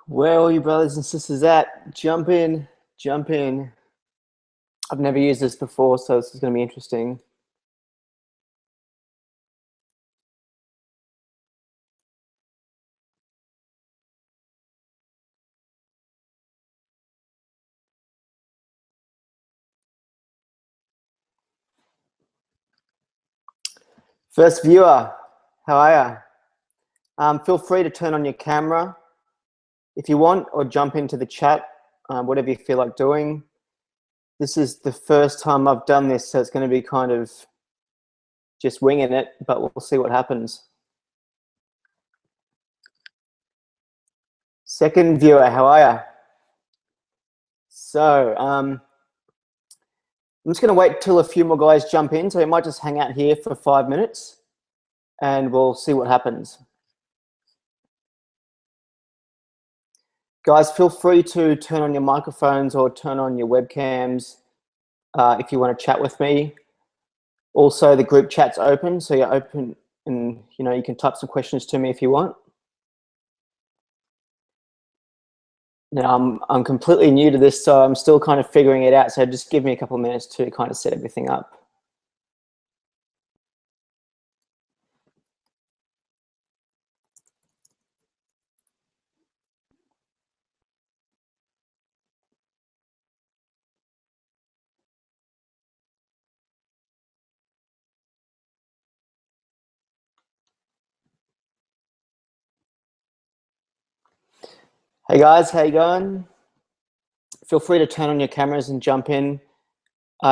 Where are all you brothers and sisters at? Jump in, jump in. I've never used this before, so this is going to be interesting. First viewer, how are you? Feel free to turn on your camera if you want, or jump into the chat, whatever you feel like doing. This is the first time I've done this, so it's going to be kind of just winging it, but we'll see what happens. Second viewer, how are you? So, I'm just going to wait till a few more guys jump in, so we might just hang out here for 5 minutes and we'll see what happens. Guys, feel free to turn on your microphones or turn on your webcams if you want to chat with me. Also, the group chat's open, so you're open and you can type some questions to me if you want. Now, I'm completely new to this, so I'm still kind of figuring it out, so just give me a couple of minutes to kind of set everything up. Hey guys, how you going? Feel free to turn on your cameras and jump in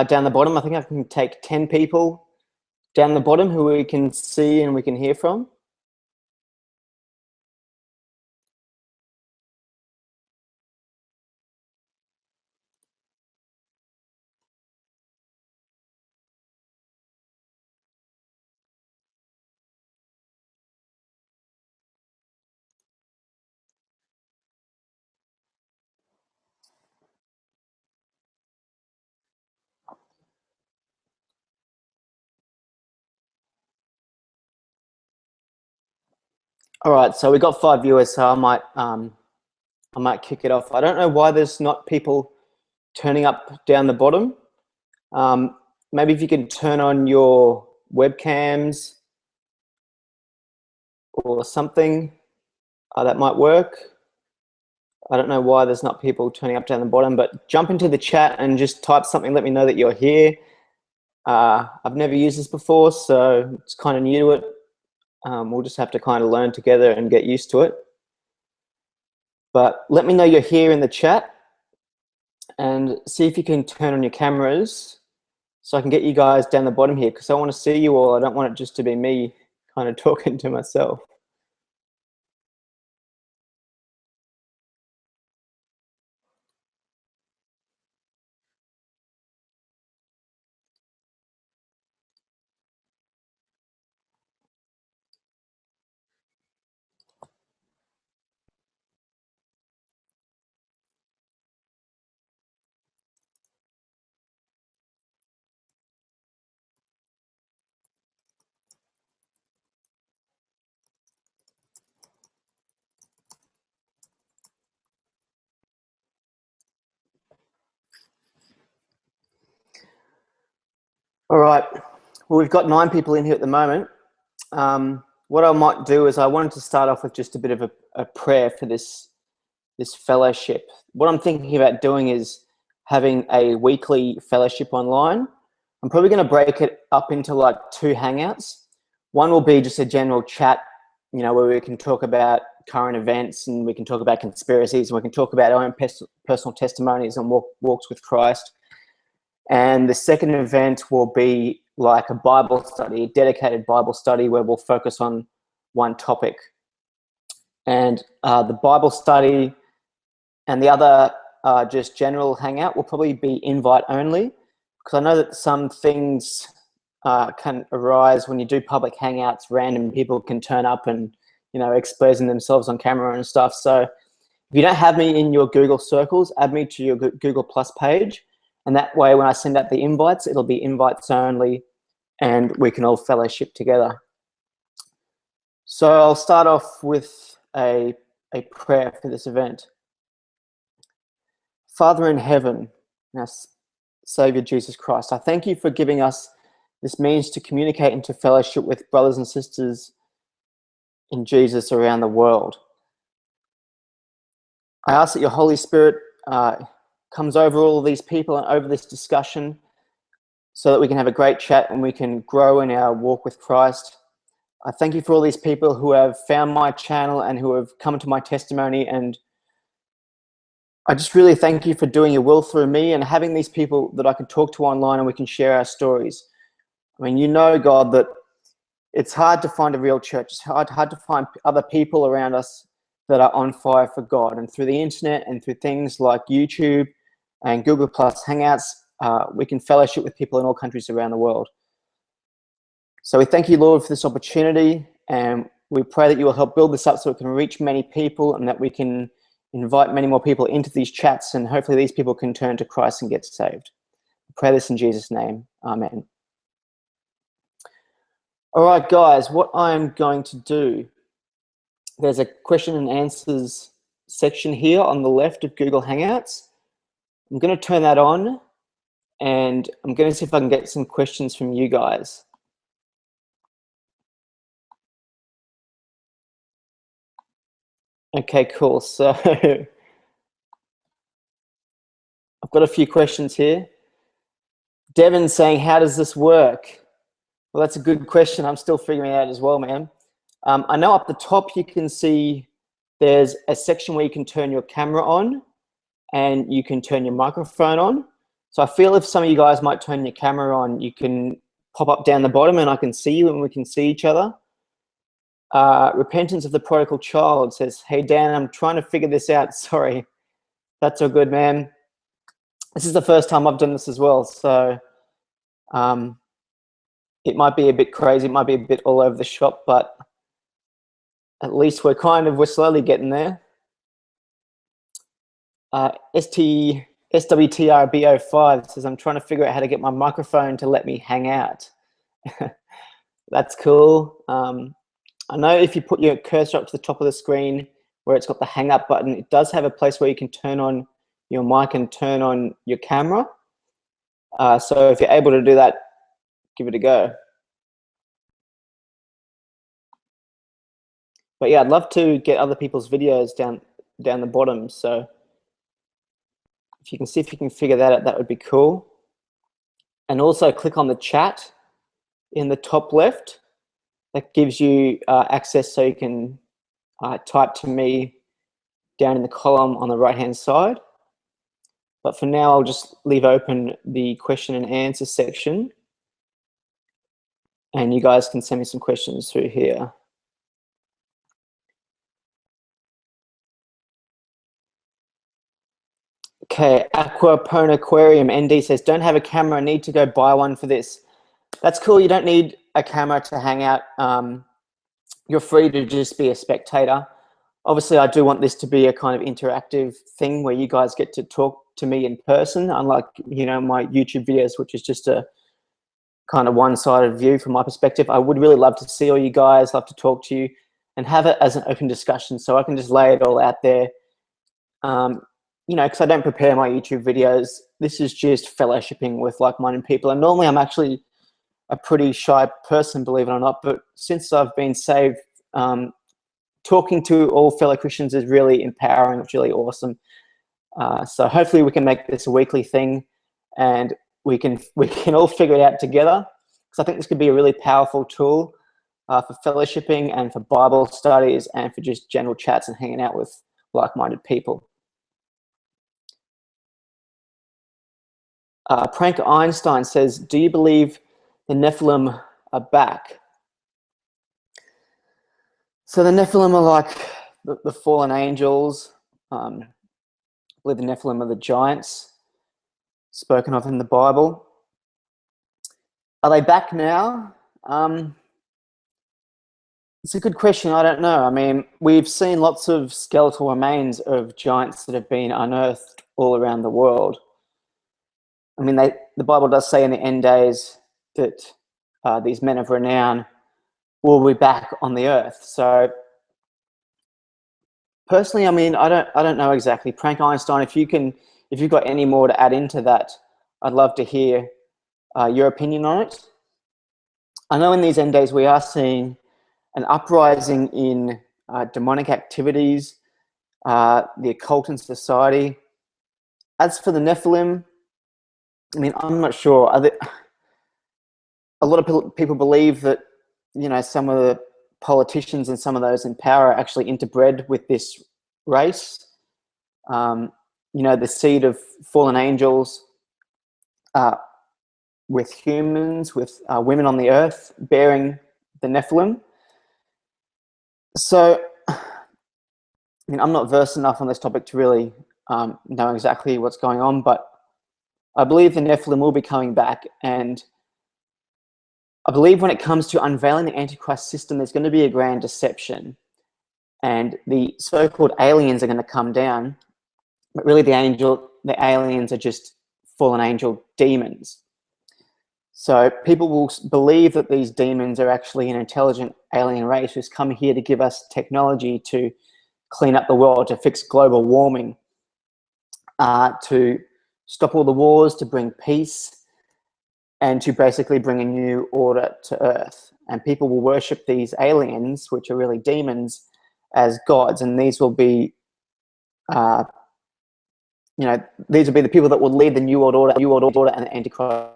down the bottom. I think I can take 10 people down the bottom who we can see and we can hear from. All right, so we got 5 viewers, so I might kick it off. I don't know why there's not people turning up down the bottom. Maybe if you can turn on your webcams or something, that might work. I don't know why there's not people turning up down the bottom, but jump into the chat and just type something. Let me know that you're here. I've never used this before, so it's kind of new to it. We'll just have to kind of learn together and get used to it. But let me know you're here in the chat and see if you can turn on your cameras so I can get you guys down the bottom here, because I want to see you all. I don't want it just to be me kind of talking to myself. All right, well, we've got 9 people in here at the moment. What I might do is I wanted to start off with just a bit of a prayer for this fellowship. What I'm thinking about doing is having a weekly fellowship online. I'm probably going to break it up into like 2 hangouts. One will be just a general chat, where we can talk about current events and we can talk about conspiracies and we can talk about our own personal testimonies and walks with Christ. And the second event will be like a Bible study, a dedicated Bible study where we'll focus on one topic. And the Bible study and the other just general hangout will probably be invite only, because I know that some things can arise when you do public hangouts. Random people can turn up and, exposing themselves on camera and stuff. So if you don't have me in your Google circles, add me to your Google Plus page. And that way, when I send out the invites, it'll be invites only and we can all fellowship together. So I'll start off with a a prayer for this event. Father in heaven, our Saviour Jesus Christ, I thank you for giving us this means to communicate and to fellowship with brothers and sisters in Jesus around the world. I ask that your Holy Spirit comes over all of these people and over this discussion so that we can have a great chat and we can grow in our walk with Christ. I thank you for all these people who have found my channel and who have come to my testimony, and I just really thank you for doing your will through me and having these people that I can talk to online and we can share our stories. I mean, you know, God, that it's hard to find a real church. It's hard to find other people around us that are on fire for God. And through the internet and through things like YouTube and Google Plus Hangouts, we can fellowship with people in all countries around the world. So we thank you, Lord, for this opportunity, and we pray that you will help build this up so it can reach many people and that we can invite many more people into these chats, and hopefully these people can turn to Christ and get saved. I pray this in Jesus' name. Amen. All right, guys, what I'm going to do, there's a question and answers section here on the left of Google Hangouts. I'm going to turn that on, and I'm going to see if I can get some questions from you guys. Okay, cool. So I've got a few questions here. Devon's saying, how does this work? Well, that's a good question. I'm still figuring it out as well, man. I know up the top you can see there's a section where you can turn your camera on and you can turn your microphone on. So I feel if some of you guys might turn your camera on, you can pop up down the bottom and I can see you and we can see each other. Repentance of the Prodigal Child says, hey, Dan, I'm trying to figure this out. Sorry. That's all good, man. This is the first time I've done this as well. So it might be a bit crazy. It might be a bit all over the shop, but at least we're slowly getting there. SWTRB05 says, I'm trying to figure out how to get my microphone to let me hang out. That's cool. I know if you put your cursor up to the top of the screen where it's got the hang up button, it does have a place where you can turn on your mic and turn on your camera. So if you're able to do that, give it a go. But yeah, I'd love to get other people's videos down the bottom. So if you can see if you can figure that out, that would be cool. And also click on the chat in the top left. That gives you access so you can type to me down in the column on the right-hand side. But for now, I'll just leave open the question and answer section. And you guys can send me some questions through here. Okay, Aquapone Aquarium ND says, don't have a camera, need to go buy one for this. That's cool. You don't need a camera to hang out. You're free to just be a spectator. Obviously, I do want this to be a kind of interactive thing where you guys get to talk to me in person, unlike, you know, my YouTube videos, which is just a kind of one-sided view from my perspective. I would really love to see all you guys, love to talk to you and have it as an open discussion so I can just lay it all out there. You know, because I don't prepare my YouTube videos. This is just fellowshipping with like-minded people. And normally I'm actually a pretty shy person, believe it or not, but since I've been saved, talking to all fellow Christians is really empowering. It's really awesome. So hopefully we can make this a weekly thing and we can all figure it out together, because I think this could be a really powerful tool for fellowshipping and for Bible studies and for just general chats and hanging out with like-minded people. Prank Einstein says, do you believe the Nephilim are back? So the Nephilim are like the fallen angels. I believe the Nephilim are the giants spoken of in the Bible. Are they back now? It's a good question. I don't know. I mean, we've seen lots of skeletal remains of giants that have been unearthed all around the world. I mean, the Bible does say in the end days that these men of renown will be back on the earth. So Personally, I mean, I don't know exactly. Frank Einstein, if you've got any more to add into that, I'd love to hear your opinion on it. I know in these end days we are seeing an uprising in demonic activities, the occult in society. As for the Nephilim, I mean, I'm not sure. A lot of people believe that, some of the politicians and some of those in power are actually interbred with this race. The seed of fallen angels with humans, with women on the earth, bearing the Nephilim. So, I mean, I'm not versed enough on this topic to really know exactly what's going on, but I believe the Nephilim will be coming back, and I believe when it comes to unveiling the Antichrist system, there's going to be a grand deception, and the so-called aliens are going to come down, but really the aliens are just fallen angel demons. So people will believe that these demons are actually an intelligent alien race who's come here to give us technology to clean up the world, to fix global warming, to stop all the wars, to bring peace, and to basically bring a new order to Earth. And people will worship these aliens, which are really demons, as gods. And these will be, these will be the people that will lead the New World Order and the Antichrist.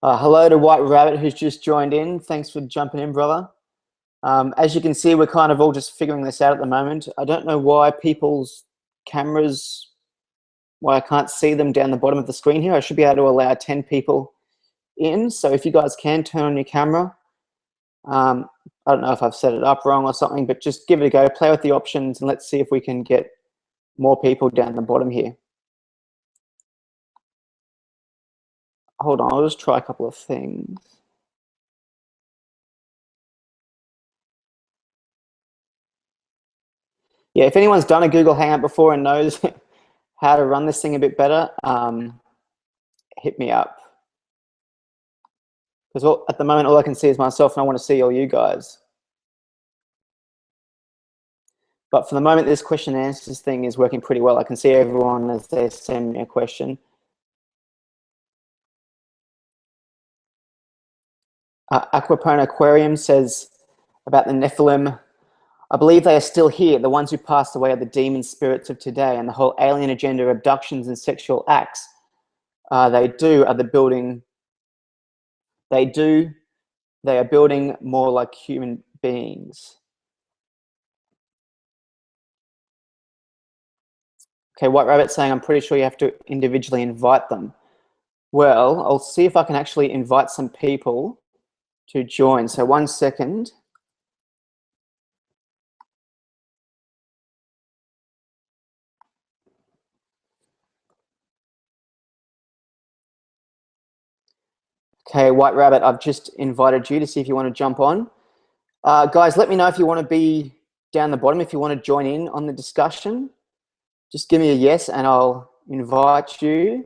Hello to White Rabbit, who's just joined in. Thanks for jumping in, brother. As you can see, we're kind of all just figuring this out at the moment. I don't know why people's cameras, why I can't see them down the bottom of the screen here. I should be able to allow 10 people in. So if you guys can turn on your camera, I don't know if I've set it up wrong or something, but just give it a go, play with the options, and let's see if we can get more people down the bottom here. Hold on, I'll just try a couple of things. Yeah, if anyone's done a Google Hangout before and knows how to run this thing a bit better, hit me up. Because at the moment, all I can see is myself, and I want to see all you guys. But for the moment, this question and answers thing is working pretty well. I can see everyone as they send me a question. Aquapone Aquarium says about the Nephilim, I believe they are still here. The ones who passed away are the demon spirits of today, and the whole alien agenda of abductions and sexual acts they are building more like human beings. Okay, White Rabbit saying, I'm pretty sure you have to individually invite them. Well, I'll see if I can actually invite some people to join. So 1 second. Okay, White Rabbit, I've just invited you to see if you want to jump on. Guys, let me know if you want to be down the bottom, if you want to join in on the discussion. Just give me a yes and I'll invite you.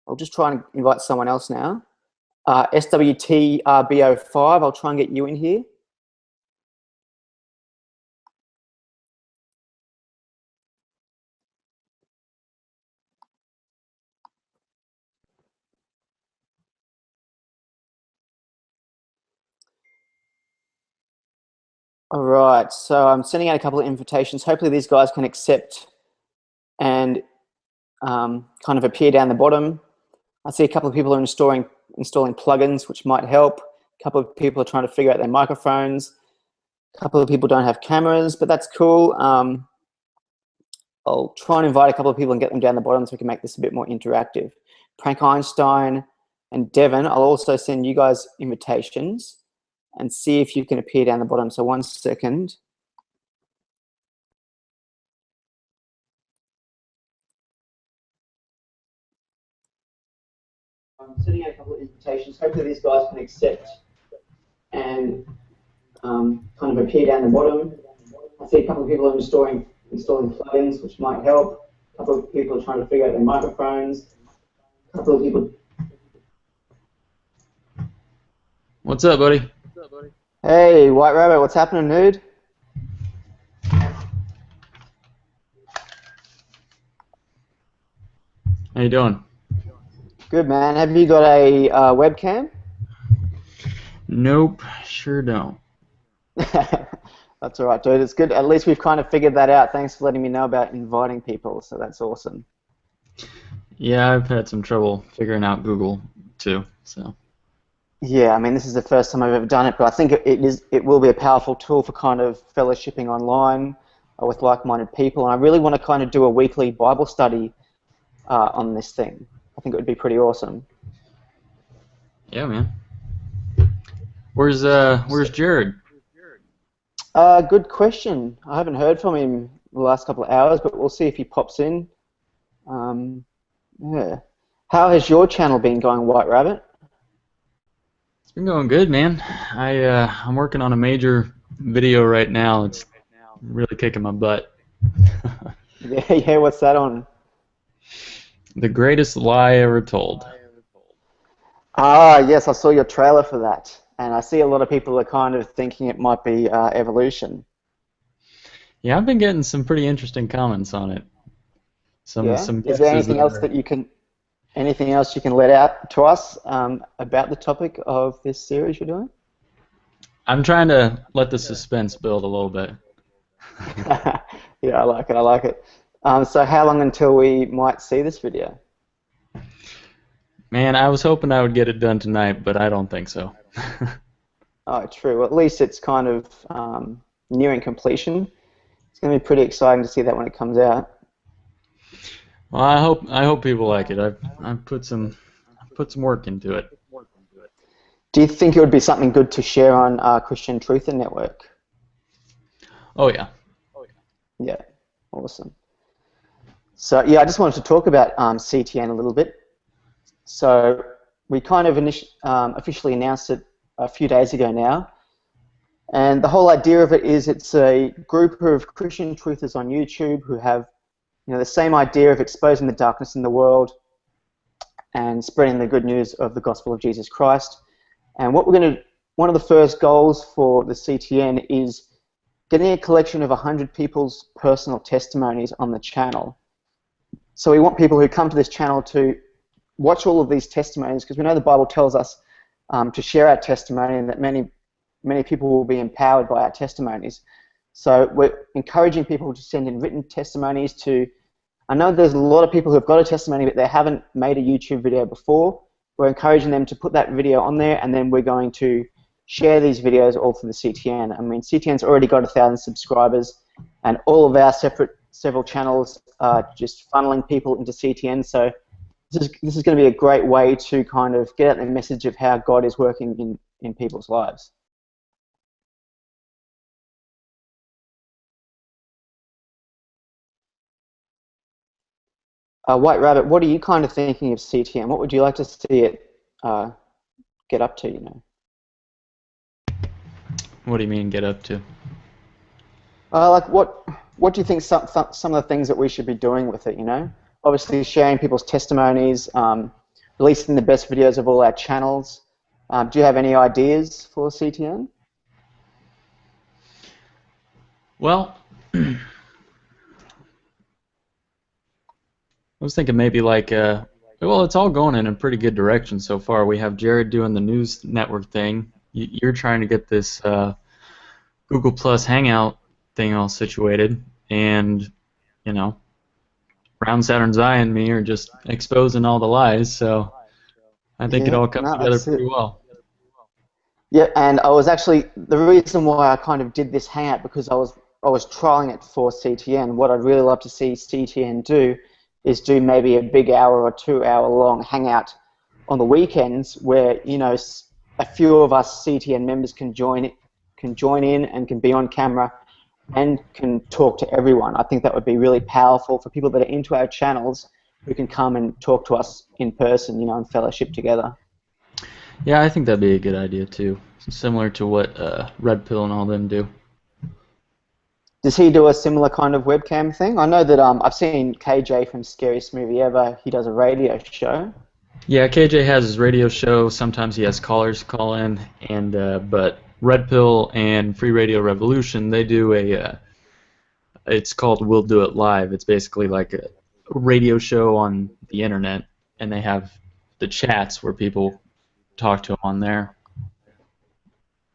I'll just try and invite someone else now. SWTRBO5, I'll try and get you in here. All right, so I'm sending out a couple of invitations. Hopefully these guys can accept and kind of appear down the bottom. I see a couple of people are installing plugins, which might help. A couple of people are trying to figure out their microphones. A couple of people don't have cameras, but that's cool. I'll try and invite a couple of people and get them down the bottom so we can make this a bit more interactive. Frank Einstein and Devon, I'll also send you guys invitations and see if you can appear down the bottom. So 1 second. I'm sending out a couple of invitations. Hopefully these guys can accept and kind of appear down the bottom. I see a couple of people are installing plugins, which might help. A couple of people are trying to figure out their microphones. A couple of people. What's up, buddy? Hey, White Rabbit, what's happening, dude? How you doing? Good, man. Have you got a webcam? Nope, sure don't. That's all right, dude. It's good. At least we've kind of figured that out. Thanks for letting me know about inviting people. So that's awesome. Yeah, I've had some trouble figuring out Google too. So Yeah, I mean, this is the first time I've ever done it, but I think it will be a powerful tool for kind of fellowshipping online with like-minded people. And I really want to kind of do a weekly Bible study on this thing. I think it would be pretty awesome. yeah, man. Where's Jared? Good question. I haven't heard from him the last couple of hours, but we'll see if he pops in. Um, yeah. How has your channel been going, White Rabbit? It's been going good, man. I'm working on a major video right now. It's really kicking my butt. Yeah, yeah. What's that on? The greatest lie ever told. Ah, yes, I saw your trailer for that, and I see a lot of people are kind of thinking it might be evolution. Yeah, I've been getting some pretty interesting comments on it. Yeah. Some Is there guesses anything that else are. that anything else you can let out to us about the topic of this series you're doing? I'm trying to let the suspense build a little bit. Yeah, I like it. I like it. So how long until we might see this video? Man, I was hoping I would get it done tonight, but I don't think so. Oh, true. Well, at least it's kind of nearing completion. It's going to be pretty exciting to see that when it comes out. Well, I hope people like it. I've put some work into it. Do you think it would be something good to share on Christian Truth and Network? Oh yeah. Yeah, awesome. So yeah, I just wanted to talk about CTN a little bit. So we kind of officially announced it a few days ago now, and the whole idea of it is it's a group of Christian truthers on YouTube who have the same idea of exposing the darkness in the world and spreading the good news of the gospel of Jesus Christ. And one of the first goals for the CTN is getting a collection of 100 people's personal testimonies on the channel. So we want people who come to this channel to watch all of these testimonies, because we know the Bible tells us to share our testimony, and that many people will be empowered by our testimonies. So we're encouraging people to send in written testimonies to. I know there's a lot of people who have got a testimony but they haven't made a YouTube video before. We're encouraging them to put that video on there, and then we're going to share these videos all through the CTN. I mean, CTN's already got 1,000 subscribers, and all of our several channels are just funneling people into CTN. So this is going to be a great way to kind of get out the message of how God is working in people's lives. White Rabbit, what are you kind of thinking of CTN? What would you like to see it get up to, What do you mean get up to? Like what do you think some of the things that we should be doing with it, Obviously sharing people's testimonies, releasing the best videos of all our channels. Do you have any ideas for CTN? Well, I was thinking maybe well, it's all going in a pretty good direction so far. We have Jared doing the news network thing. You're trying to get this Google Plus Hangout thing all situated, and you know, Brown Saturn Zion and me are just exposing all the lies. So I think it Yeah, all comes no, together that's it. pretty well. Yeah, and I was actually the reason why I kind of did this hangout, because I was trialing it for CTN. What I'd really love to see CTN do is do maybe a big hour or 2 hour long hangout on the weekends where a few of us CTN members can join in and can be on camera and can talk to everyone. I think that would be really powerful for people that are into our channels who can come and talk to us in person, and fellowship together. Yeah, I think that'd be a good idea too. Similar to what Red Pill and all them do. Does he do a similar kind of webcam thing? I know that I've seen KJ from Scariest Movie Ever. He does a radio show. Yeah, KJ has his radio show. Sometimes he has callers call in, and but Red Pill and Free Radio Revolution, they do it's called We'll Do It Live. It's basically like a radio show on the internet, and they have the chats where people talk to him on there.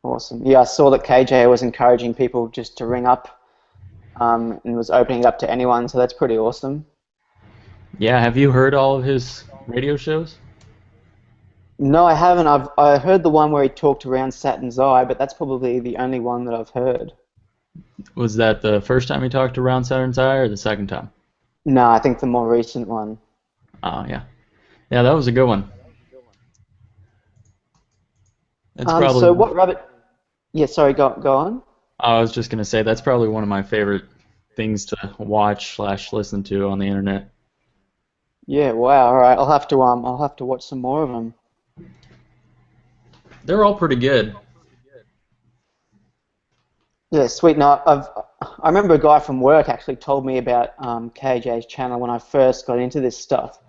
Awesome. Yeah, I saw that KJ was encouraging people just to ring up and was opening it up to anyone, so that's pretty awesome. Yeah, have you heard all of his radio shows? No, I haven't. I heard the one where he talked around Saturn's Eye, but that's probably the only one that I've heard. Was that the first time he talked around Saturn's Eye, or the second time? No, I think the more recent one. Oh, yeah. Yeah, that was a good one. That's probably. So what rabbit? Yeah, sorry, go on. I was just gonna say that's probably one of my favorite things to watch / listen to on the internet. Yeah, wow. All right, I'll have to watch some more of them. They're all pretty good. Yeah, sweet. No, I remember a guy from work actually told me about KJ's channel when I first got into this stuff.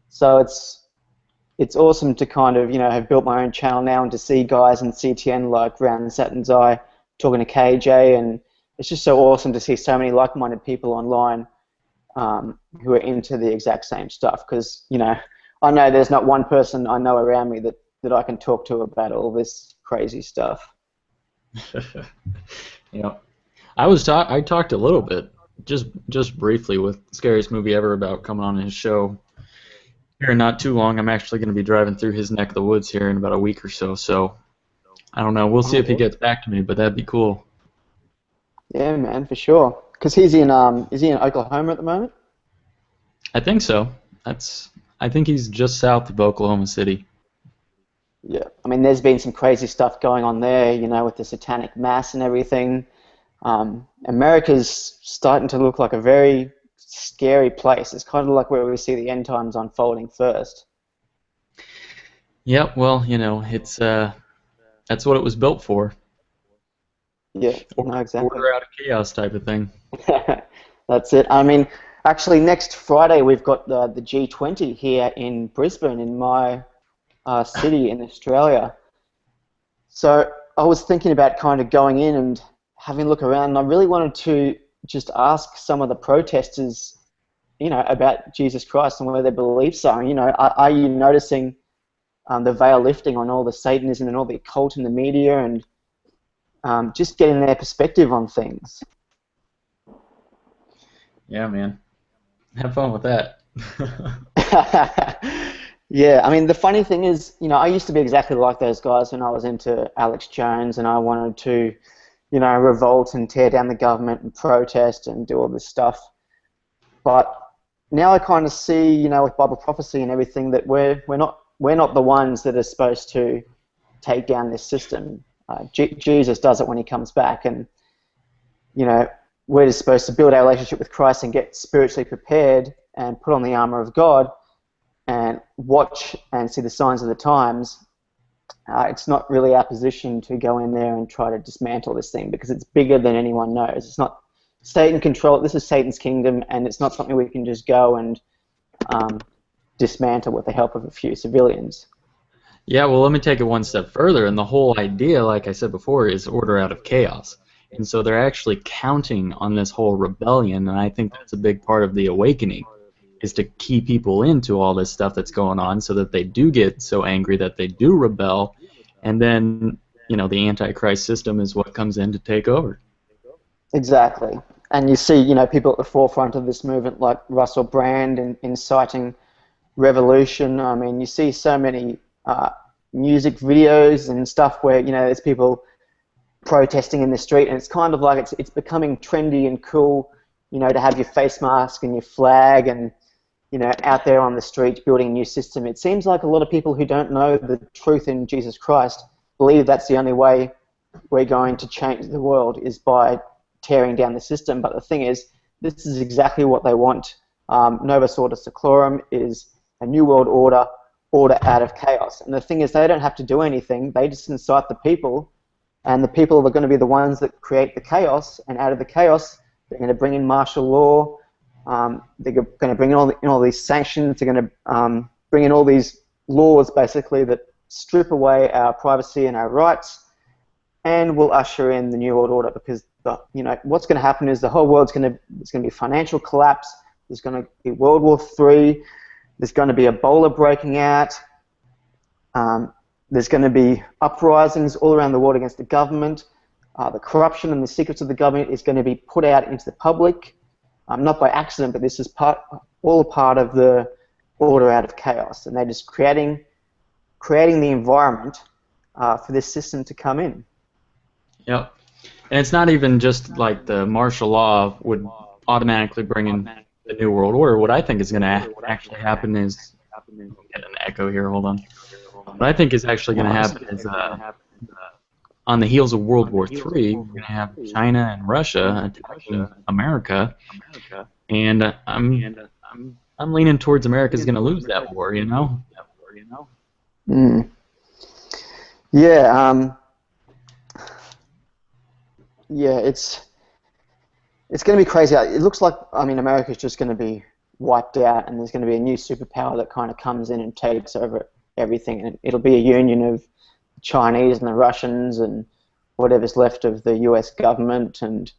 So it's awesome to kind of, have built my own channel now and to see guys in CTN like Round Saturn's Eye talking to KJ, and it's just so awesome to see so many like-minded people online who are into the exact same stuff, because, I know there's not one person I know around me that I can talk to about all this crazy stuff. Yeah, I talked a little bit, just briefly, with Scariest Movie Ever about coming on his show. Here, not too long. I'm actually going to be driving through his neck of the woods here in about a week or so. So I don't know. We'll see if he gets back to me, but that'd be cool. Yeah, man, for sure. Because is he in Oklahoma at the moment? I think so. I think he's just south of Oklahoma City. Yeah, I mean, there's been some crazy stuff going on there, with the satanic mass and everything. America's starting to look like a very scary place. It's kind of like where we see the end times unfolding first. Yeah, well, it's that's what it was built for. Yeah, no, exactly. Order out of chaos type of thing. That's it. I mean, actually, next Friday we've got the G20 here in Brisbane, in my city in Australia. So I was thinking about kind of going in and having a look around, and I really wanted to just ask some of the protesters, about Jesus Christ and where their beliefs are. Are you noticing the veil lifting on all the Satanism and all the occult in the media, and just getting their perspective on things? Yeah, man. Have fun with that. Yeah, I mean, the funny thing is, I used to be exactly like those guys when I was into Alex Jones, and I wanted to, revolt and tear down the government and protest and do all this stuff. But now I kind of see, with Bible prophecy and everything, that we're not the ones that are supposed to take down this system. Jesus does it when he comes back, and we're just supposed to build our relationship with Christ and get spiritually prepared and put on the armor of God and watch and see the signs of the times. It's not really our position to go in there and try to dismantle this thing, because it's bigger than anyone knows. It's not Satan control. This is Satan's kingdom, and it's not something we can just go and dismantle with the help of a few civilians. Yeah, well, let me take it one step further, and the whole idea, like I said before, is order out of chaos. And so they're actually counting on this whole rebellion, and I think that's a big part of the awakening, is to key people into all this stuff that's going on so that they do get so angry that they do rebel, and then, the Antichrist system is what comes in to take over. Exactly. And you see, people at the forefront of this movement like Russell Brand inciting revolution. I mean, you see so many music videos and stuff where, there's people protesting in the street, and it's kind of like it's becoming trendy and cool, to have your face mask and your flag and, out there on the street building a new system. It seems like a lot of people who don't know the truth in Jesus Christ believe that's the only way we're going to change the world, is by tearing down the system. But the thing is, this is exactly what they want. Novus Ordo Seclorum is a new world order out of chaos. And the thing is, they don't have to do anything. They just incite the people, and the people are going to be the ones that create the chaos, and out of the chaos, they're going to bring in martial law. They're going to bring in all these sanctions. They're going to bring in all these laws, basically, that strip away our privacy and our rights, and will usher in the New World Order, because what's going to happen is the whole world's going to be financial collapse. There's going to be World War III. There's going to be Ebola breaking out. There's going to be uprisings all around the world against the government. The corruption and the secrets of the government is going to be put out into the public, not by accident, but this is all part of the order out of chaos, and they're just creating the environment for this system to come in. Yep. And it's not even just like the martial law would automatically bring in the New World Order. What I think is going to actually happen is, get an echo here, hold on. What I think is actually going to happen is, on the heels of World War III, we're going to have China and Russia attacking America, and I'm leaning towards America's going to lose that war, you know? Mm. Yeah. Yeah, it's going to be crazy. It looks like, I mean, America's just going to be wiped out, and there's going to be a new superpower that kind of comes in and takes over everything, and it'll be a union of the Chinese and the Russians and whatever's left of the US government. And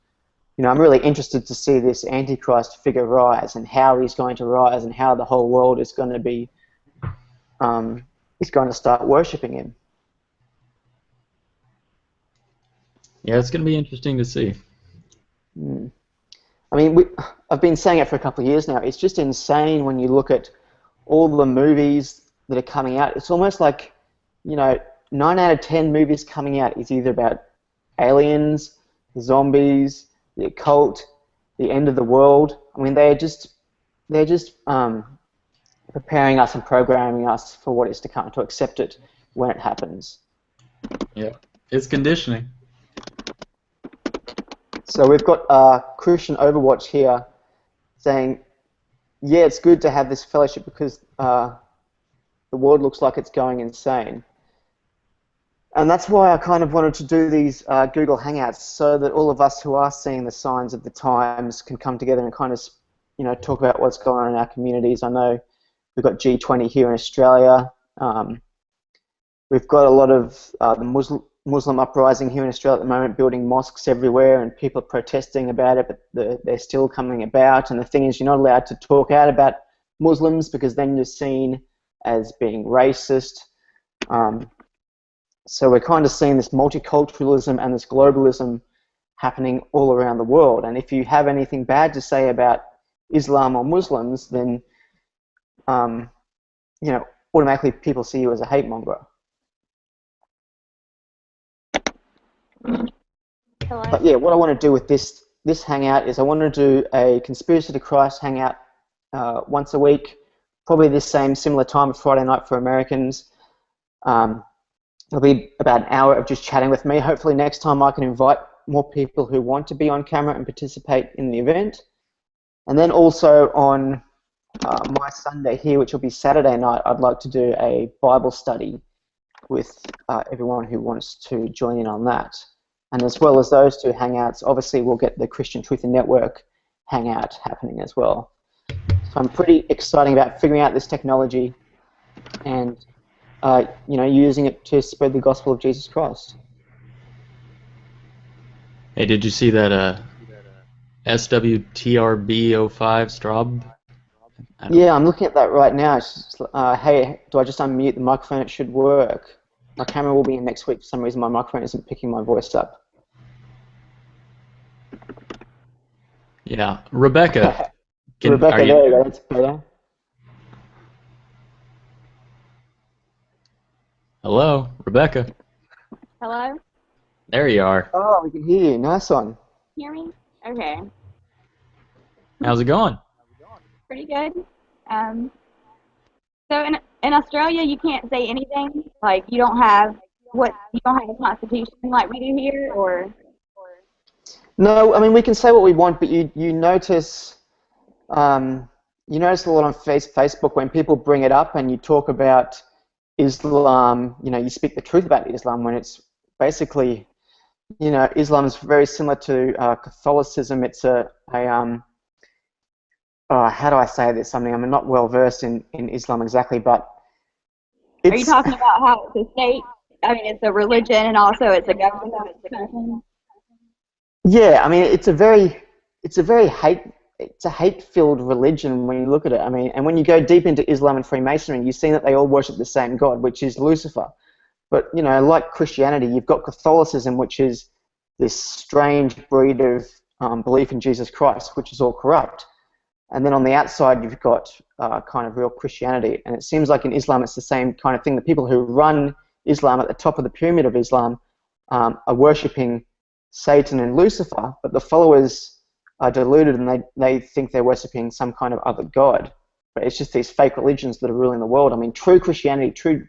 you know, I'm really interested to see this Antichrist figure rise, and how he's going to rise, and how the whole world is going to be is going to start worshipping him. Yeah, it's going to be interesting to see. Mm. I mean, I've been saying it for a couple of years now. It's just insane when you look at all the movies that are coming out. It's almost like, you know, 9 out of 10 movies coming out is either about aliens, zombies, the occult, the end of the world. I mean, they're just preparing us and programming us for what is to come, to accept it when it happens. Yeah, it's conditioning. So we've got Christian Overwatch here saying, yeah, it's good to have this fellowship because the world looks like it's going insane. And that's why I kind of wanted to do these Google Hangouts, so that all of us who are seeing the signs of the times can come together and kind of, you know, talk about what's going on in our communities. I know we've got G20 here in Australia. We've got a lot of the Muslim uprising here in Australia at the moment, building mosques everywhere, and people are protesting about it, but they're still coming about. And the thing is, you're not allowed to talk out about Muslims because then you're seen as being racist. So we're kind of seeing this multiculturalism and this globalism happening all around the world. And if you have anything bad to say about Islam or Muslims, then you know, automatically people see you as a hate monger. Hello. But yeah, what I want to do with this hangout is I want to do a Conspiracy to Christ hangout once a week, probably this similar time, Friday night for Americans. It'll be about an hour of just chatting with me. Hopefully next time I can invite more people who want to be on camera and participate in the event. And then also on my Sunday here, which will be Saturday night, I'd like to do a Bible study with everyone who wants to join in on that. And as well as those two hangouts, obviously we'll get the Christian Truth and Network hangout happening as well. So I'm pretty excited about figuring out this technology and you know, using it to spread the gospel of Jesus Christ. Hey, did you see that SWTRB05 Straub? Yeah, I'm looking at that right now. It's just, hey, do I just unmute the microphone? It should work. My camera will be in next week. For some reason, my microphone isn't picking my voice up. Yeah, Rebecca. Rebecca, there you go. That's better. Hello, Rebecca. Hello? There you are. Oh, we can hear you. Nice one. Hear me? Okay. How's it going? Pretty good. So in Australia, you can't say anything. Like you don't have a constitution like we do here, or. No, I mean we can say what we want, but you notice a lot on Facebook when people bring it up and you talk about Islam. You know, you speak the truth about Islam when it's basically, you know, Islam is very similar to Catholicism. It's how do I say this? I mean, I'm not well versed in Islam exactly, but Are you talking about how it's a state? I mean, it's a religion and also it's a government. Yeah, I mean, it's a very it's a hate-filled religion when you look at it. I mean, and when you go deep into Islam and Freemasonry, you see that they all worship the same God, which is Lucifer. But, you know, like Christianity, you've got Catholicism, which is this strange breed of belief in Jesus Christ, which is all corrupt. And then on the outside, you've got kind of real Christianity. And it seems like in Islam, it's the same kind of thing. The people who run Islam at the top of the pyramid of Islam are worshipping Satan and Lucifer, but the followers are deluded and they think they're worshipping some kind of other god. But it's just these fake religions that are ruling the world. I mean, true Christianity, true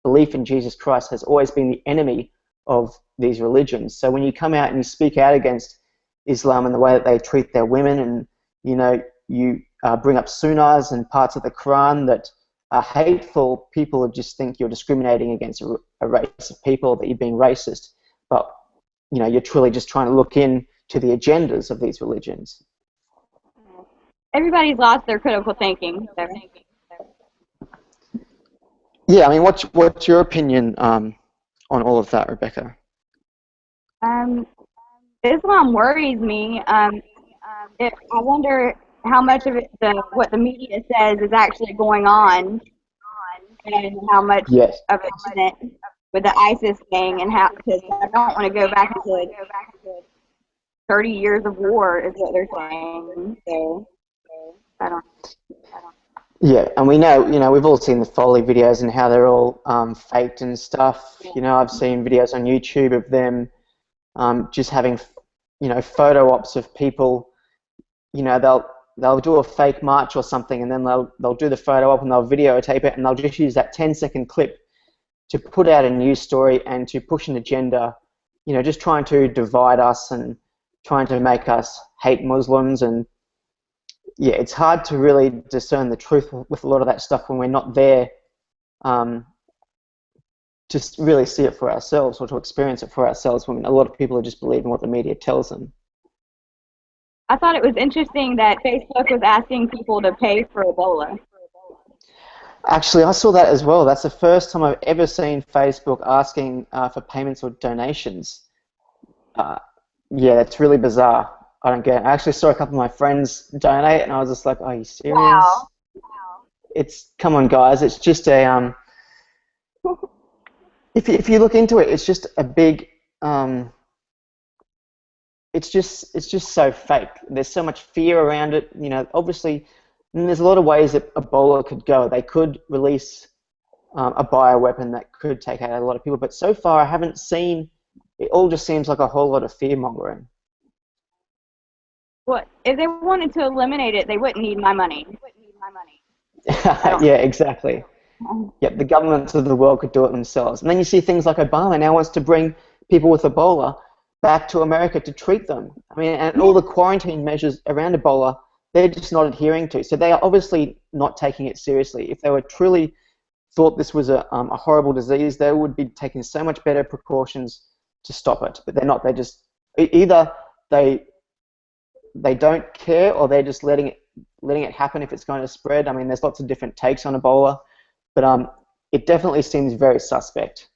belief in Jesus Christ has always been the enemy of these religions. So when you come out and you speak out against Islam and the way that they treat their women, and you know, you bring up sunnahs and parts of the Quran that are hateful, people just think you're discriminating against a race of people, that you're being racist. But you know, you're truly just trying to look in to the agendas of these religions. Everybody's lost their critical thinking. So. Yeah, I mean, what's your opinion on all of that, Rebecca? Islam worries me. I wonder how much of it, what the media says, is actually going on, and how much of it isn't, with the ISIS thing, and how, because I don't want to go back into 30 years of war is what they're saying. So I don't. Yeah, and we know, you know, we've all seen the Foley videos and how they're all faked and stuff. You know, I've seen videos on YouTube of them just having, you know, photo ops of people. You know, they'll do a fake march or something, and then they'll do the photo op and they'll videotape it, and they'll just use that 10-second clip to put out a news story and to push an agenda. You know, just trying to divide us and trying to make us hate Muslims. And yeah, it's hard to really discern the truth with a lot of that stuff when we're not there to really see it for ourselves or to experience it for ourselves, when a lot of people are just believing what the media tells them. I thought it was interesting that Facebook was asking people to pay for Ebola. Actually, I saw that as well. That's the first time I've ever seen Facebook asking for payments or donations. Yeah, that's really bizarre. I don't get it. I actually saw a couple of my friends donate, and I was just like, "Are you serious?" Wow. It's, come on, guys. It's just a if you look into it, it's just a big it's just so fake. There's so much fear around it. You know, obviously, and there's a lot of ways that Ebola could go. They could release a bioweapon that could take out a lot of people, but so far I haven't seen. It all just seems like a whole lot of fear mongering. Well, if they wanted to eliminate it, they wouldn't need my money. Yeah, exactly. Yep, the governments of the world could do it themselves. And then you see things like Obama now wants to bring people with Ebola back to America to treat them. I mean, and all the quarantine measures around Ebola, they're just not adhering to. So they are obviously not taking it seriously. If they were truly thought this was a horrible disease, they would be taking so much better precautions to stop it. But they're not. They just, either they don't care, or they're just letting it happen if it's going to spread. I mean, there's lots of different takes on Ebola, but it definitely seems very suspect.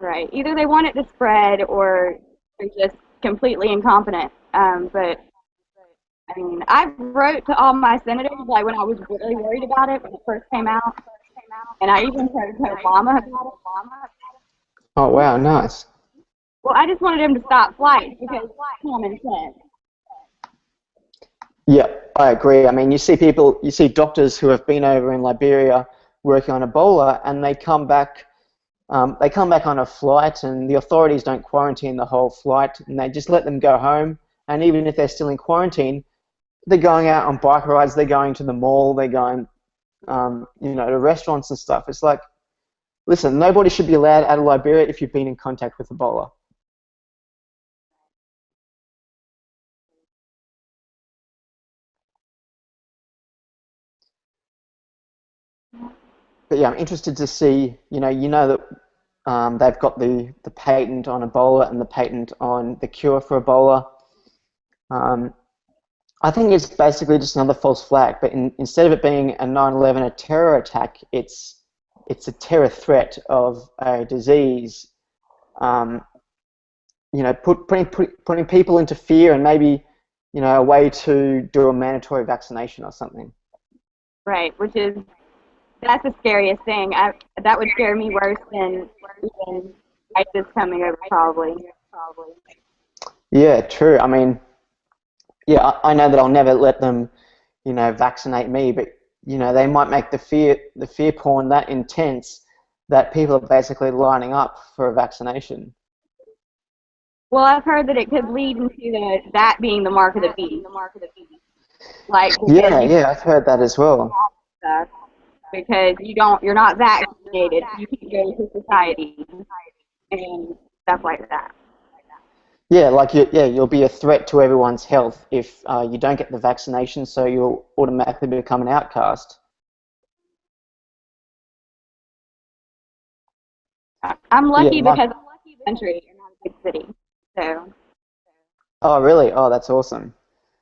Right. Either they want it to spread, or they're just completely incompetent. But I mean, I wrote to all my senators, like, when I was really worried about it when it first came out, and I even wrote to Obama about it. Oh wow, nice. Well, I just wanted him to stop flights because common sense. Yeah, I agree. I mean, you see doctors who have been over in Liberia working on Ebola, and they come back on a flight, and the authorities don't quarantine the whole flight, and they just let them go home. And even if they're still in quarantine, they're going out on bike rides, they're going to the mall, they're going, you know, to restaurants and stuff. It's like, listen, nobody should be allowed out of Liberia if you've been in contact with Ebola. But yeah, I'm interested to see, you know that they've got the patent on Ebola and the patent on the cure for Ebola. I think it's basically just another false flag, but instead of it being a 9/11, a terror attack, it's a terror threat of a disease. You know, putting people into fear, and maybe you know, a way to do a mandatory vaccination or something. Right, that's the scariest thing. That would scare me worse than even ISIS coming over, probably. Yeah, true. I mean, yeah, I know that I'll never let them, you know, vaccinate me, but you know, they might make the fear porn that intense that people are basically lining up for a vaccination. Well, I've heard that it could lead into that being the mark of the beast. Like, yeah, I've heard that as well. Stuff, because you're not vaccinated, so you can't go to society and stuff like that. Yeah, like you'll be a threat to everyone's health if you don't get the vaccination, so you'll automatically become an outcast. I'm lucky because I'm lucky country and not a big city, so. Oh, really? Oh, that's awesome.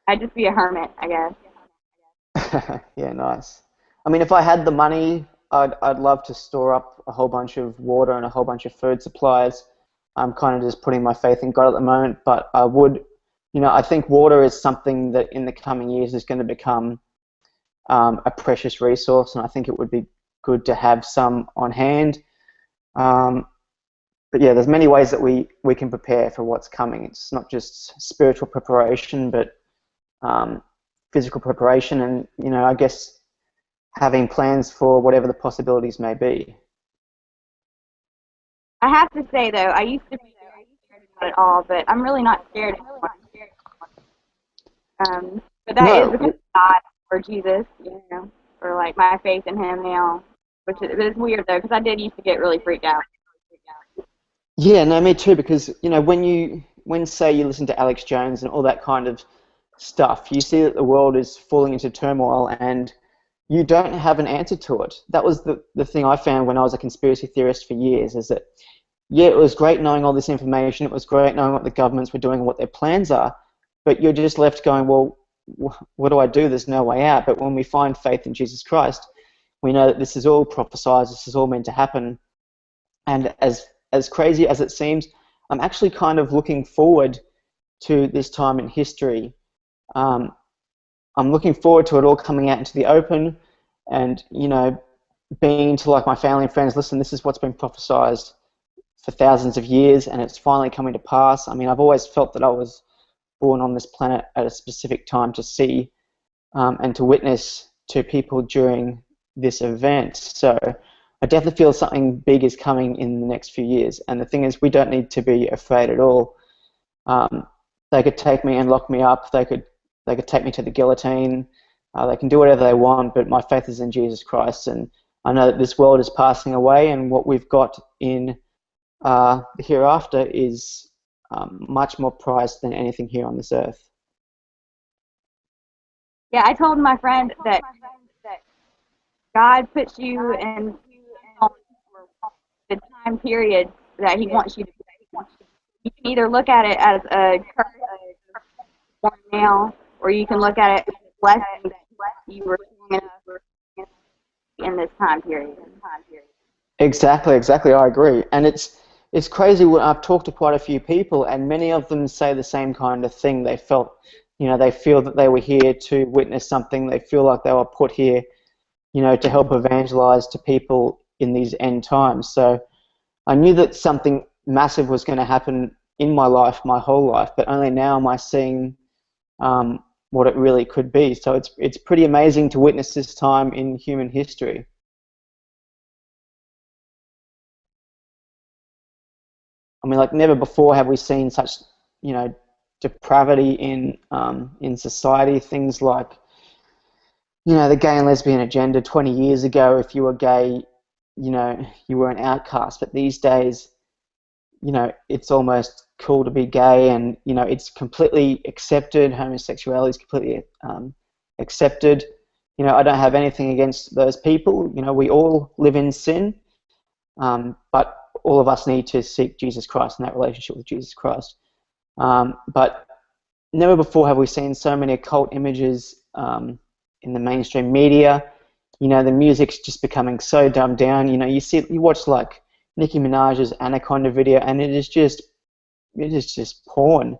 I'd just be a hermit, I guess. Yeah, nice. I mean, if I had the money, I'd love to store up a whole bunch of water and a whole bunch of food supplies. I'm kind of just putting my faith in God at the moment, but I would, you know, I think water is something that in the coming years is going to become a precious resource, and I think it would be good to have some on hand. But yeah, there's many ways that we can prepare for what's coming. It's not just spiritual preparation, but physical preparation, and you know, I guess having plans for whatever the possibilities may be. I have to say though, I used to be very scared about it all, but I'm really not scared anymore. But that is because of God or Jesus, you know, or like my faith in Him now, which is weird though, because I did used to get really freaked out. Yeah, no, me too. Because you know, when say you listen to Alex Jones and all that kind of stuff, you see that the world is falling into turmoil, and you don't have an answer to it. That was the thing I found when I was a conspiracy theorist for years, is that, yeah, it was great knowing all this information, it was great knowing what the governments were doing and what their plans are, but you're just left going, well, what do I do? There's no way out. But when we find faith in Jesus Christ, we know that this is all prophesied, this is all meant to happen. And as crazy as it seems, I'm actually kind of looking forward to this time in history. I'm looking forward to it all coming out into the open, and you know, being to like my family and friends, listen, this is what's been prophesied for thousands of years, and it's finally coming to pass. I mean, I've always felt that I was born on this planet at a specific time to see and to witness to people during this event. So I definitely feel something big is coming in the next few years. And the thing is, we don't need to be afraid at all. They could take me and lock me up. They could take me to the guillotine. They can do whatever they want, but my faith is in Jesus Christ, and I know that this world is passing away, and what we've got in the hereafter is much more prized than anything here on this earth. Yeah, I told my friend that God puts you in the time period that He wants you to be. You can either look at it as a curse now, or you can look at it as a blessing that you were in this time period. Exactly. I agree. And it's crazy. I've talked to quite a few people, and many of them say the same kind of thing. They felt, you know, they feel that they were here to witness something. They feel like they were put here, you know, to help evangelize to people in these end times. So I knew that something massive was going to happen in my life, my whole life, but only now am I seeing what it really could be. So it's pretty amazing to witness this time in human history. I mean, like never before have we seen such, you know, depravity in society. Things like, you know, the gay and lesbian agenda. 20 years ago, if you were gay, you know, you were an outcast. But these days, you know, it's almost cool to be gay, and you know, it's completely accepted. Homosexuality is completely accepted. You know, I don't have anything against those people. You know, we all live in sin, but all of us need to seek Jesus Christ and that relationship with Jesus Christ. But never before have we seen so many occult images in the mainstream media. You know, the music's just becoming so dumbed down. You know, you watch like Nicki Minaj's Anaconda video, and it is just porn.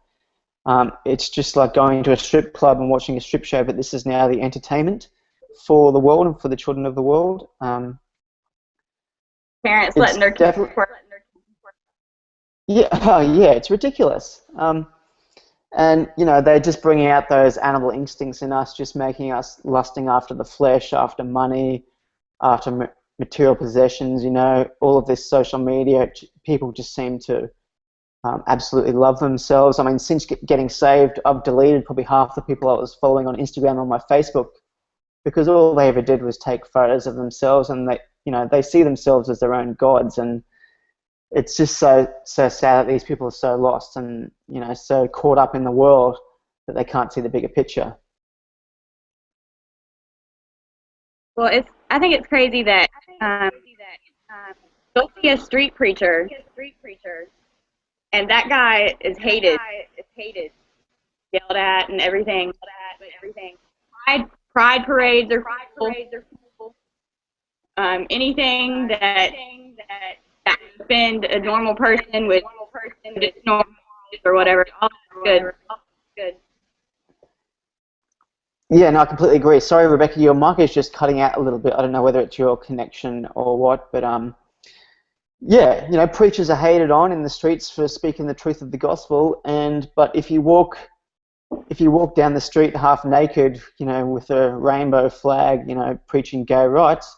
It's just like going to a strip club and watching a strip show, but this is now the entertainment for the world and for the children of the world. Parents letting their kids work. Yeah, oh, yeah, it's ridiculous. And, you know, they're just bringing out those animal instincts in us, just making us lusting after the flesh, after money, after material possessions, you know, all of this social media. People just seem to absolutely love themselves. I mean, since getting saved, I've deleted probably half the people I was following on Instagram on my Facebook, because all they ever did was take photos of themselves, and they, you know, they see themselves as their own gods, and it's just so sad that these people are so lost and, you know, so caught up in the world that they can't see the bigger picture. Well, I think it's crazy that you'll see a street preacher, and that guy is hated, yelled at, and everything. Pride parades are cool. Anything that can offend a normal person with normal or whatever, all that's good. Yeah, no, I completely agree. Sorry, Rebecca, your mic is just cutting out a little bit. I don't know whether it's your connection or what, but yeah, you know, preachers are hated on in the streets for speaking the truth of the gospel, but if you walk down the street half naked, you know, with a rainbow flag, you know, preaching gay rights,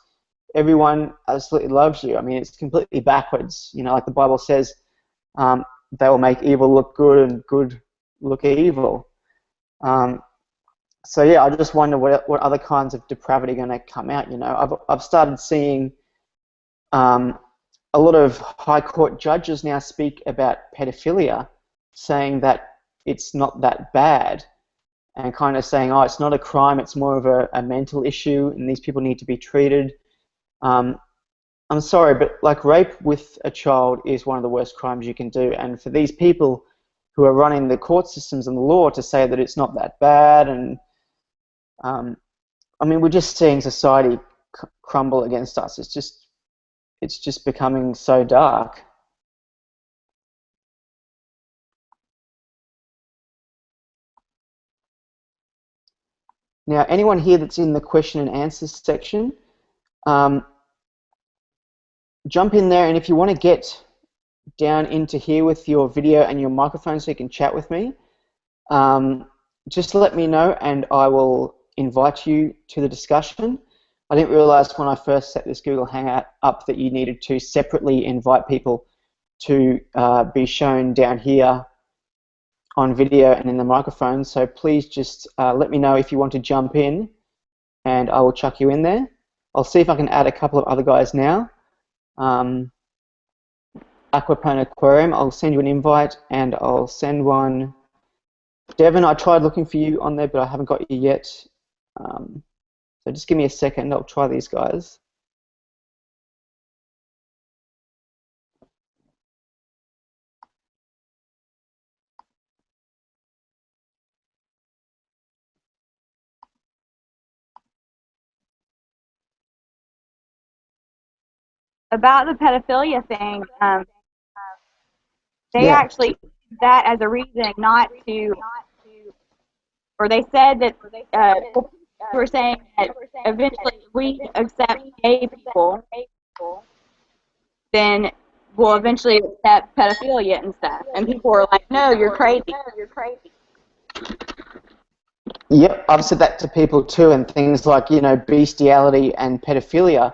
everyone absolutely loves you. I mean, it's completely backwards. You know, like the Bible says, they will make evil look good and good look evil. So yeah, I just wonder what other kinds of depravity are going to come out. You know, I've started seeing a lot of high court judges now speak about pedophilia, saying that it's not that bad, and kind of saying, oh, it's not a crime, it's more of a mental issue, and these people need to be treated. I'm sorry, but like rape with a child is one of the worst crimes you can do, and for these people who are running the court systems and the law to say that it's not that bad, and I mean, we're just seeing society crumble against us. It's just becoming so dark. Now, anyone here that's in the question and answers section, jump in there, and if you want to get down into here with your video and your microphone so you can chat with me, just let me know and I will invite you to the discussion. I didn't realize when I first set this Google Hangout up that you needed to separately invite people to be shown down here on video and in the microphone, so please just let me know if you want to jump in and I will chuck you in there. I'll see if I can add a couple of other guys now. Aquapone Aquarium, I'll send you an invite, and I'll send one. Devin, I tried looking for you on there, but I haven't got you yet. So just give me a second, I'll try these guys. About the pedophilia thing, they actually used that as a reason not to, or they said that were saying that eventually if we accept gay people, then we'll eventually accept pedophilia and stuff. And people were like, no, you're crazy. Yep, I've said that to people too, and things like, you know, bestiality and pedophilia,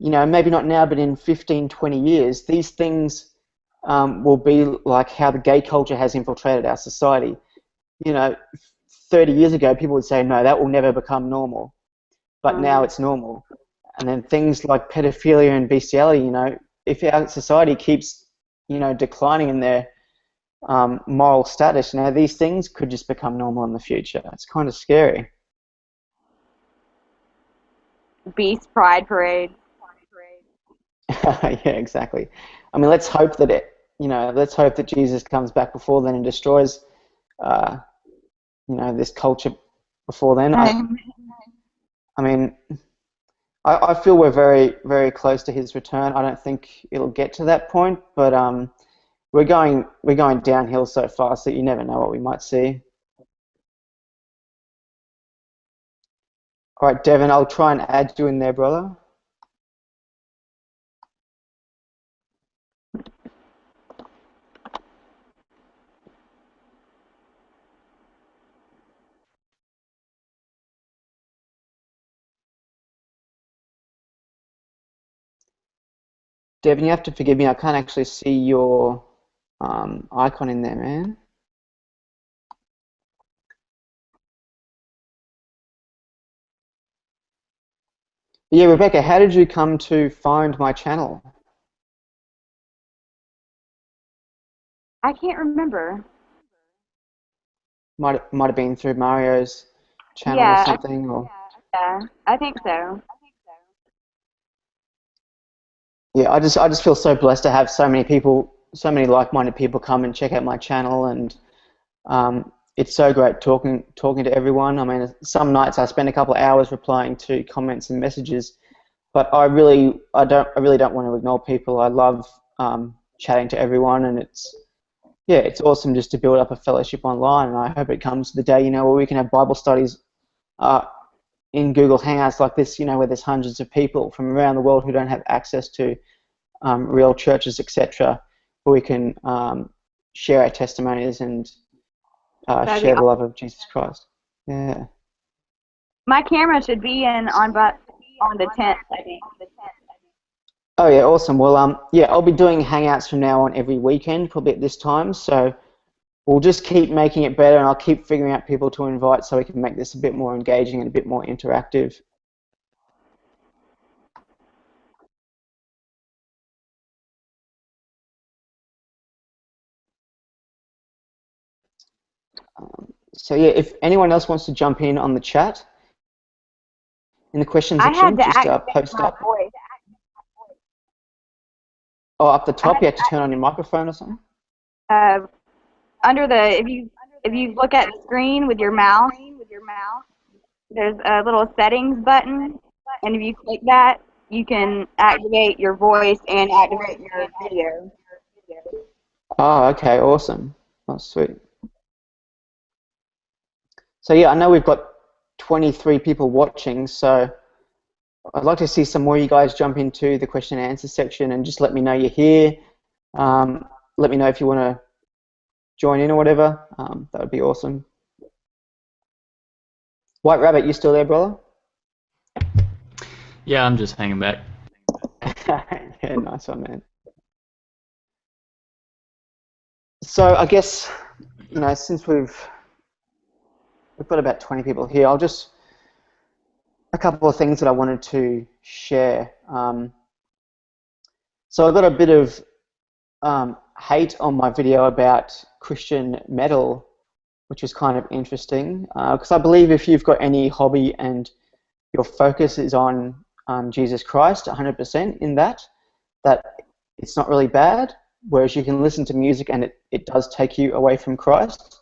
you know, maybe not now, but in 15, 20 years, these things will be like how the gay culture has infiltrated our society. You know, 30 years ago, people would say, no, that will never become normal. But now it's normal. And then things like pedophilia and bestiality, you know, if our society keeps, you know, declining in their moral status, you know, these things could just become normal in the future. It's kind of scary. Beast pride parade. Yeah, exactly. I mean, let's hope that let's hope that Jesus comes back before then and destroys, you know, this culture before then. I mean, I feel we're very, very close to his return. I don't think it'll get to that point, but we're going downhill so fast that you never know what we might see. All right, Devin, I'll try and add you in there, brother. Devin, you have to forgive me. I can't actually see your icon in there, man. Yeah, Rebecca, how did you come to find my channel? I can't remember. Might have been through Mario's channel or something, or yeah, I think so. Yeah, I just feel so blessed to have so many people, so many like-minded people come and check out my channel, and it's so great talking to everyone. I mean, some nights I spend a couple of hours replying to comments and messages, but I really don't want to ignore people. I love chatting to everyone, and it's awesome just to build up a fellowship online. And I hope it comes the day, where we can have Bible studies in Google Hangouts like this, where there's hundreds of people from around the world who don't have access to real churches, etc., where we can share our testimonies and share the love of Jesus Christ. Yeah. My camera should be on the 10th, I think. Oh yeah, awesome. Well, yeah, I'll be doing Hangouts from now on every weekend, probably at this time. So we'll just keep making it better, and I'll keep figuring out people to invite so we can make this a bit more engaging and a bit more interactive. So yeah, if anyone else wants to jump in on the chat, in the questions section, just post up. Oh, up the top, you have to turn on your microphone or something? Under the, if you look at the screen with your mouse, there's a little settings button, and if you click that, you can activate your voice and activate your video. Oh, okay, awesome. Oh, sweet. So yeah, I know we've got 23 people watching, so I'd like to see some more of you guys jump into the question and answer section and just let me know you're here. Let me know if you want to join in or whatever. That would be awesome. White Rabbit, you still there, brother? Yeah, I'm just hanging back. Yeah, nice one, man. So I guess, since we've got about 20 people here, a couple of things that I wanted to share. So I got a bit of hate on my video about Christian metal, which is kind of interesting, because I believe if you've got any hobby and your focus is on Jesus Christ 100% in that it's not really bad, whereas you can listen to music and it does take you away from Christ.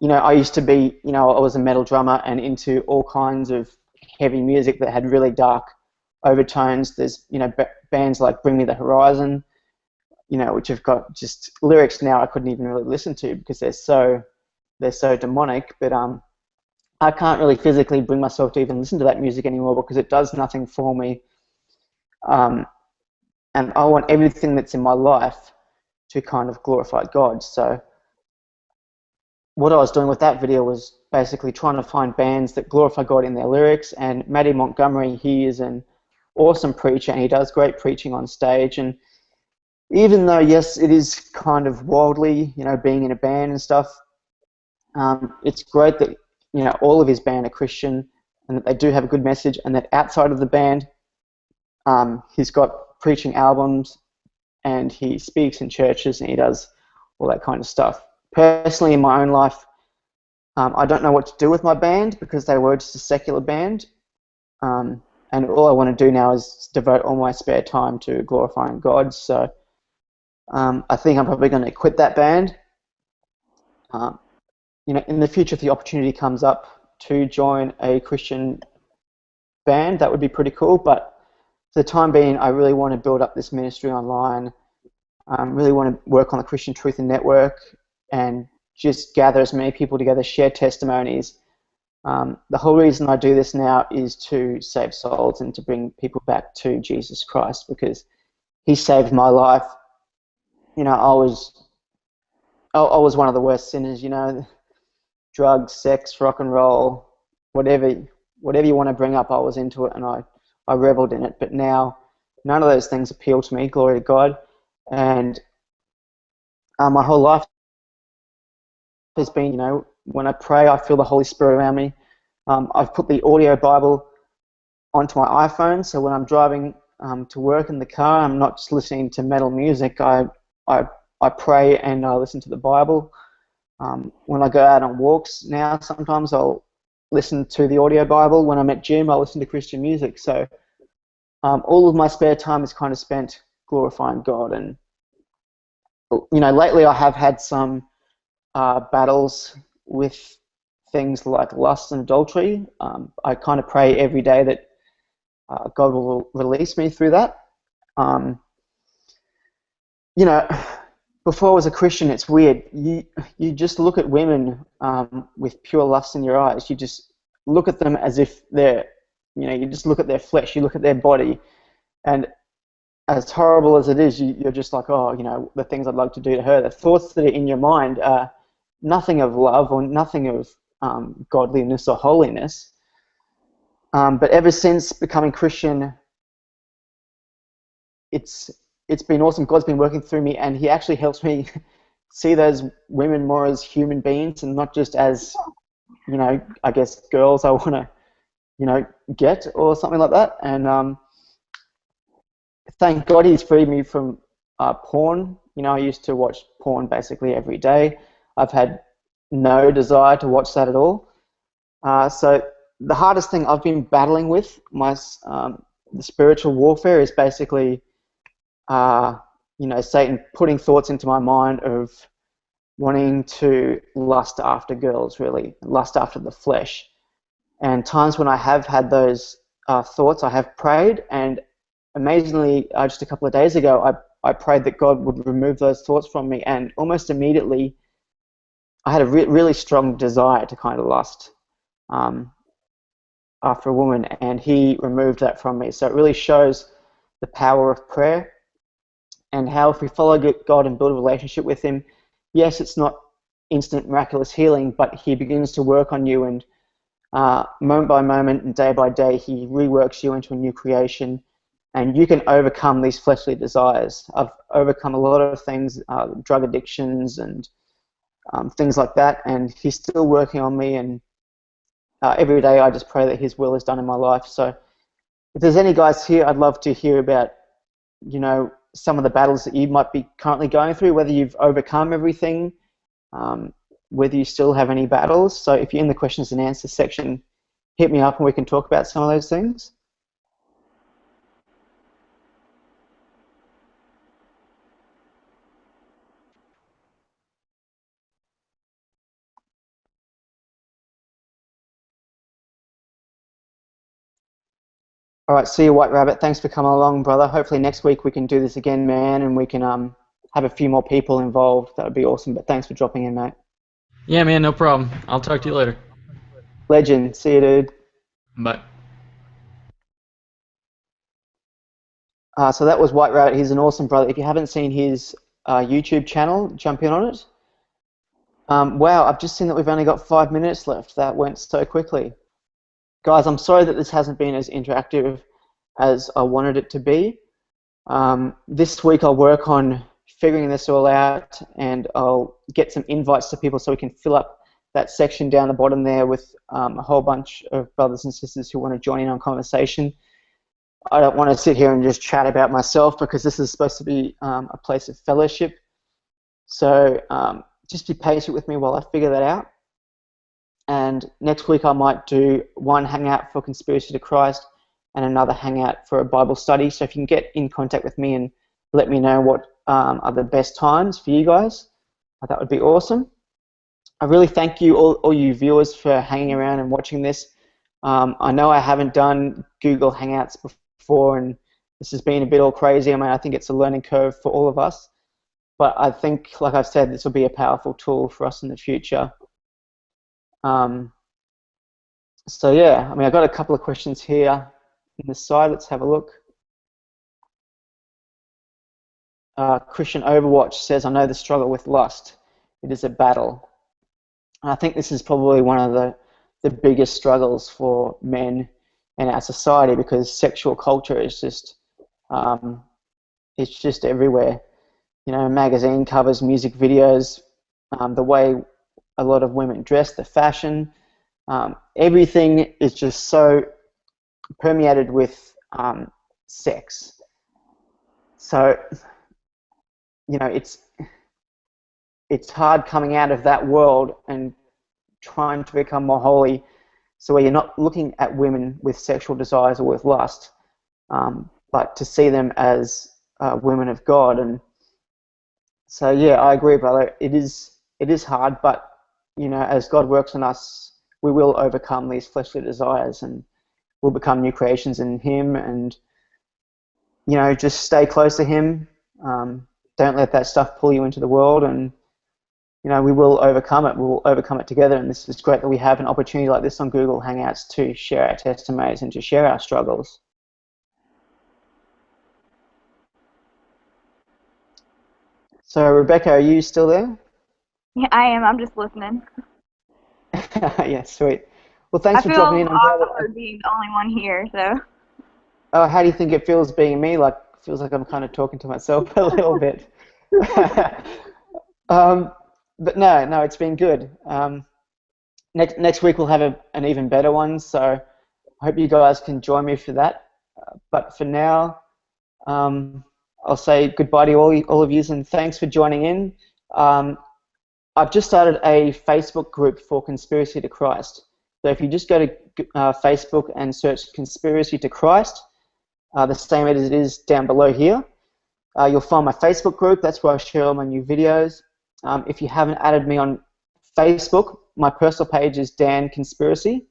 I used to be, I was a metal drummer and into all kinds of heavy music that had really dark overtones. There's, bands like Bring Me the Horizon, which have got just lyrics now I couldn't even really listen to because they're so demonic. But I can't really physically bring myself to even listen to that music anymore because it does nothing for me. And I want everything that's in my life to kind of glorify God. So what I was doing with that video was basically trying to find bands that glorify God in their lyrics. And Matty Montgomery, he is an awesome preacher and he does great preaching on stage. And even though, yes, it is kind of worldly, being in a band and stuff, it's great that, all of his band are Christian and that they do have a good message, and that outside of the band, he's got preaching albums and he speaks in churches and he does all that kind of stuff. Personally, in my own life, I don't know what to do with my band because they were just a secular band, and all I want to do now is devote all my spare time to glorifying God. So I think I'm probably going to quit that band. In the future, if the opportunity comes up to join a Christian band, that would be pretty cool. But for the time being, I really want to build up this ministry online Really want to work on the Christian Truth and Network and just gather as many people together, share testimonies. The whole reason I do this now is to save souls and to bring people back to Jesus Christ, because he saved my life. You know, I was one of the worst sinners, you know, drugs, sex, rock and roll, whatever you want to bring up, I was into it, and I reveled in it. But now none of those things appeal to me, glory to God. And my whole life has been, you know, when I pray, I feel the Holy Spirit around me. I've put the audio Bible onto my iPhone, so when I'm driving to work in the car, I'm not just listening to metal music. I pray and I listen to the Bible. When I go out on walks now, sometimes I'll listen to the audio Bible. When I'm at gym, I'll listen to Christian music. So all of my spare time is kind of spent glorifying God. And, you know, lately I have had some battles with things like lust and adultery. I kind of pray every day that God will release me through that. You know, before I was a Christian, it's weird. You just look at women with pure lust in your eyes. You just look at them as if they're, you know, you just look at their flesh, you look at their body, and as horrible as it is, you're just like, oh, you know, the things I'd like to do to her. The thoughts that are in your mind are nothing of love or nothing of godliness or holiness. But ever since becoming Christian, it's been awesome. God's been working through me, and he actually helps me see those women more as human beings and not just as, you know, I guess girls I want to, you know, get or something like that. And thank God he's freed me from porn. You know, I used to watch porn basically every day. I've had no desire to watch that at all. So the hardest thing I've been battling with, the spiritual warfare, is basically, you know, Satan putting thoughts into my mind of wanting to lust after girls, really, lust after the flesh. And times when I have had those thoughts, I have prayed, and amazingly, just a couple of days ago, I prayed that God would remove those thoughts from me, and almost immediately, I had a really strong desire to kind of lust after a woman, and he removed that from me. So it really shows the power of prayer and how if we follow God and build a relationship with him, yes, it's not instant miraculous healing, but he begins to work on you, and moment by moment and day by day, he reworks you into a new creation, and you can overcome these fleshly desires. I've overcome a lot of things, drug addictions and things like that, and he's still working on me, and every day I just pray that his will is done in my life. So if there's any guys here, I'd love to hear about, you know, some of the battles that you might be currently going through, whether you've overcome everything, whether you still have any battles. So if you're in the questions and answers section, hit me up and we can talk about some of those things. All right, see you, White Rabbit. Thanks for coming along, brother. Hopefully next week we can do this again, man, and we can have a few more people involved. That would be awesome. But thanks for dropping in, mate. Yeah, man, no problem. I'll talk to you later. Legend. See you, dude. Bye. So that was White Rabbit. He's an awesome brother. If you haven't seen his YouTube channel, jump in on it. Wow, I've just seen that we've only got 5 minutes left. That went so quickly. Guys, I'm sorry that this hasn't been as interactive as I wanted it to be. This week I'll work on figuring this all out, and I'll get some invites to people so we can fill up that section down the bottom there with a whole bunch of brothers and sisters who want to join in on conversation. I don't want to sit here and just chat about myself, because this is supposed to be a place of fellowship. So just be patient with me while I figure that out. And next week I might do one hangout for Conspiracy to Christ and another hangout for a Bible study. So if you can get in contact with me and let me know what are the best times for you guys, that would be awesome. I really thank you, all you viewers, for hanging around and watching this. I know I haven't done Google Hangouts before, and this has been a bit all crazy. I mean, I think it's a learning curve for all of us. but I think, like I've said, this will be a powerful tool for us in the future. So yeah, I mean, I've got a couple of questions here on the side. Let's have a look. Christian Overwatch says, I know the struggle with lust. It is a battle. And I think this is probably one of the biggest struggles for men in our society, because sexual culture is just, it's just everywhere. You know, magazine covers, music videos, the way a lot of women dress, the fashion, everything is just so permeated with sex. So, you know, it's hard coming out of that world and trying to become more holy, so where you're not looking at women with sexual desires or with lust, but to see them as women of God. And so yeah, I agree, brother. It is hard, but you know, as God works on us, we will overcome these fleshly desires and we'll become new creations in Him. And you know, just stay close to Him. Don't let that stuff pull you into the world, and you know, we will overcome it. We'll overcome it together, and this is great that we have an opportunity like this on Google Hangouts to share our testimonies and to share our struggles. So, Rebecca, are you still there? Yeah, I am. I'm just listening. Yeah, sweet. Well, thanks for dropping in. I feel awkward being the only one here, so. Oh, how do you think it feels being me? Like, feels like I'm kind of talking to myself a little bit. But no, it's been good. Next week we'll have an even better one, so I hope you guys can join me for that. But for now, I'll say goodbye to all of you, and thanks for joining in. I've just started a Facebook group for Conspiracy to Christ. So if you just go to Facebook and search Conspiracy to Christ, the same as it is down below here, you'll find my Facebook group. That's where I share all my new videos. If you haven't added me on Facebook, my personal page is Dan Conspiracy.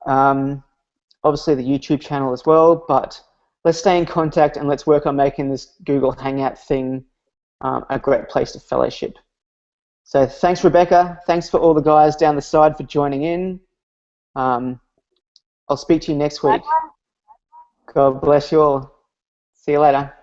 Obviously the YouTube channel as well, but let's stay in contact and let's work on making this Google Hangout thing a great place to fellowship. So thanks, Rebecca. Thanks for all the guys down the side for joining in. I'll speak to you next week. God bless you all. See you later.